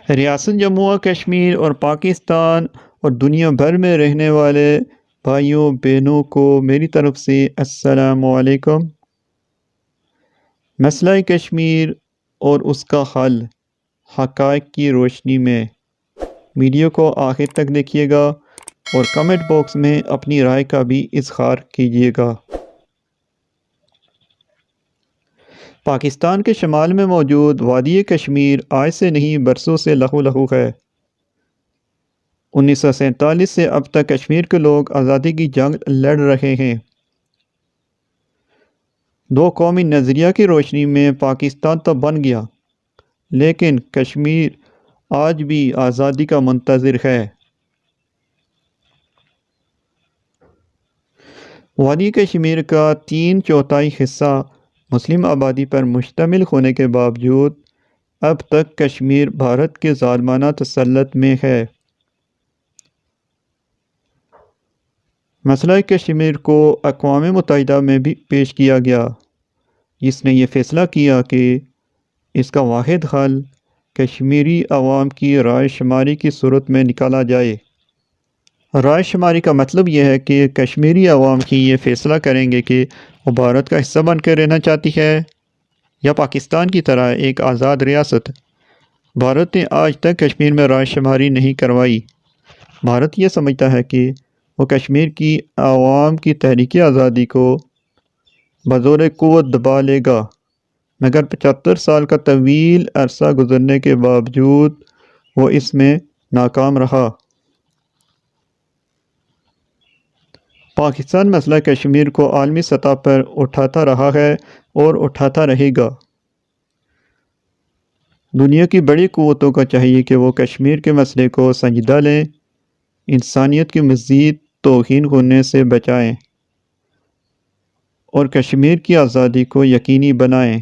ریاست جموں و کشمیر اور پاکستان اور دنیا بھر میں رہنے والے بھائیوں بہنوں کو میری طرف سے السلام علیکم۔ مسئلہ کشمیر اور اس کا حل، حقائق کی روشنی میں۔ ویڈیو کو آخر تک دیکھیے گا اور کمنٹ باکس میں اپنی رائے کا بھی اظہار کیجیے گا۔ پاکستان کے شمال میں موجود وادی کشمیر آج سے نہیں برسوں سے لہو لہو ہے۔ 1947 سے اب تک کشمیر کے لوگ آزادی کی جنگ لڑ رہے ہیں۔ دو قومی نظریہ کی روشنی میں پاکستان تو بن گیا، لیکن کشمیر آج بھی آزادی کا منتظر ہے۔ وادی کشمیر کا 3/4 حصہ مسلم آبادی پر مشتمل ہونے کے باوجود اب تک کشمیر بھارت کے ظالمانہ تسلط میں ہے۔ مسئلہ کشمیر کو اقوام متحدہ میں بھی پیش کیا گیا، جس نے یہ فیصلہ کیا کہ اس کا واحد حل کشمیری عوام کی رائے شماری کی صورت میں نکالا جائے۔ رائے شماری کا مطلب یہ ہے کہ کشمیری عوام کی یہ فیصلہ کریں گے کہ وہ بھارت کا حصہ بن کے رہنا چاہتی ہے یا پاکستان کی طرح ایک آزاد ریاست۔ بھارت نے آج تک کشمیر میں رائے شماری نہیں کروائی۔ بھارت یہ سمجھتا ہے کہ وہ کشمیر کی عوام کی تحریک آزادی کو بزور قوت دبا لے گا، مگر 75 سال کا طویل عرصہ گزرنے کے باوجود وہ اس میں ناکام رہا۔ پاکستان مسئلہ کشمیر کو عالمی سطح پر اٹھاتا رہا ہے اور اٹھاتا رہے گا۔ دنیا کی بڑی قوتوں کو چاہیے کہ وہ کشمیر کے مسئلے کو سنجیدہ لیں، انسانیت کی مزید توہین ہونے سے بچائیں اور کشمیر کی آزادی کو یقینی بنائیں۔